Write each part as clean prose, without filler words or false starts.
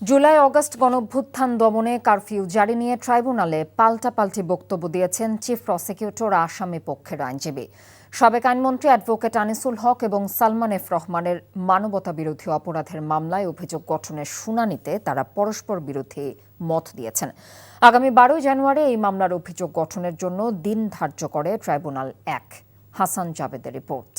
July August গণঅভ্যুত্থান দমনে curfew জারি নিয়ে ট্রাইব্যুনালে পাল্টাপাল্টি বক্তব্য দিয়েছেন চিফ প্রসিকিউটর আসামি পক্ষের আইনজীবী। সাবেক আইনমন্ত্রী অ্যাডভোকেট আনিসুল হক এবং সালমান এফ রহমানের মানবতাবিরোধী অপরাধের মামলায় অভিযোগ গঠনের শুনানিতে তারা পরস্পর বিরোধী মত দিয়েছেন। আগামী 12 জানুয়ারি এই মামলার অভিযোগ গঠনের জন্য দিন ধার্য করে ট্রাইব্যুনাল 1। হাসান জাবেদের রিপোর্ট।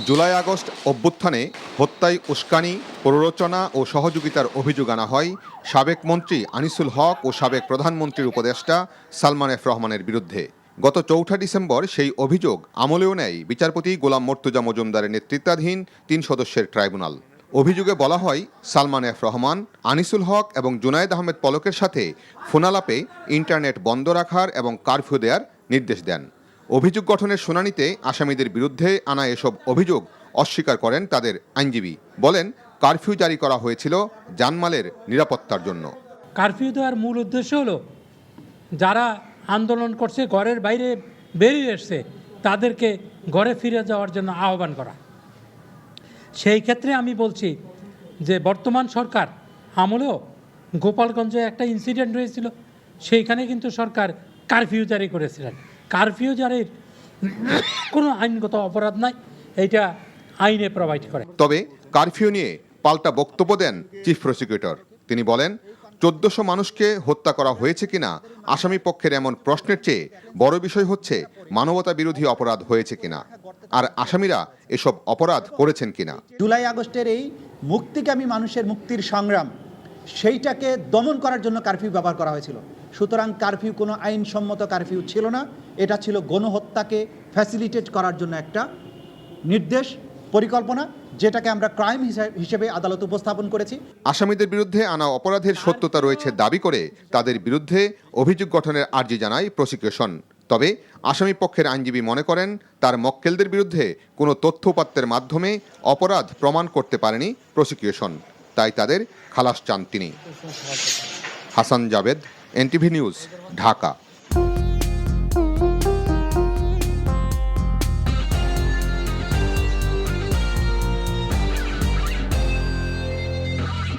জুলাই আগস্ট অভ্যুত্থানে হত্যায় উস্কানি, প্ররোচনা ও সহযোগিতার অভিযোগ আনা হয় সাবেক মন্ত্রী আনিসুল হক ও সাবেক প্রধানমন্ত্রীর উপদেষ্টা সালমান এফ রহমানের বিরুদ্ধে। গত 4 ডিসেম্বর সেই অভিযোগ আমলেও নেয় বিচারপতি গোলাম মর্তুজা মজুমদারের নেতৃত্বাধীন 3 সদস্যের ট্রাইব্যুনাল। অভিযোগে বলা হয় সালমান এফ রহমান, আনিসুল হক এবং জুনায়েদ আহমেদ পলকের সাথে ফোনালাপে ইন্টারনেট বন্ধ রাখার এবং কারফিউ দেওয়ার নির্দেশ দেন। অভিযোগ গঠনের শুনানিতে আসামিদের বিরুদ্ধে আনা এসব অভিযোগ অস্বীকার করেন তাদের আইনজীবী। বলেন, কারফিউ জারি করা হয়েছিল জানমালের নিরাপত্তার জন্য। কারফিউ দেওয়ার মূল উদ্দেশ্য হলো যারা আন্দোলন করছে, ঘরের বাইরে বেরিয়ে এসছে, তাদেরকে ঘরে ফিরে যাওয়ার জন্য আহ্বান করা। সেই ক্ষেত্রে আমি বলছি যে বর্তমান সরকার আমলেও গোপালগঞ্জে একটা ইনসিডেন্ট হয়েছিল, সেইখানে কিন্তু সরকার কারফিউ জারি করেছিলেন। কারফিউ জারির কোনো আইনগত অপরাধ নাই, এইটা আইনে প্রোভাইড করে। তবে কারফিউ নিয়ে পাল্টা বক্তব্য দেন চিফ প্রসিকিউটর। তিনি বলেন, 1400 মানুষকে হত্যা করা হয়েছে কিনা আসামি পক্ষের এমন প্রশ্নের চেয়ে বড় বিষয় হচ্ছে মানবতা বিরোধী অপরাধ হয়েছে কিনা, আর আসামিরা এসব অপরাধ করেছেন কিনা। জুলাই আগস্টের এই মুক্তিকামী মানুষের মুক্তির সংগ্রাম, সেইটাকে দমন করার জন্য কারফিউ ব্যবহার করা হয়েছিল। সুতরাং কারফিউ কোনো আইনসম্মত কারফিউ ছিল না, এটা ছিল গণহত্যাকে ফ্যাসিলিটেট করার জন্য একটা নির্দেশ, পরিকল্পনা, যেটাকে আমরা ক্রাইম হিসেবে আদালত উপস্থাপন করেছি। আসামিদের বিরুদ্ধে আনা অপরাধের সত্যতা রয়েছে দাবি করে তাদের বিরুদ্ধে অভিযোগ গঠনের আর্জি জানায় প্রসিকিউশন। তবে আসামি পক্ষের আইনজীবী মনে করেন, তার মক্কেলদের বিরুদ্ধে কোনো তথ্য উপাত্তের মাধ্যমে অপরাধ প্রমাণ করতে পারেনি প্রসিকিউশন, তাই তাদের খালাস চান তিনি। Hasan Javed, NTV news, Dhaka.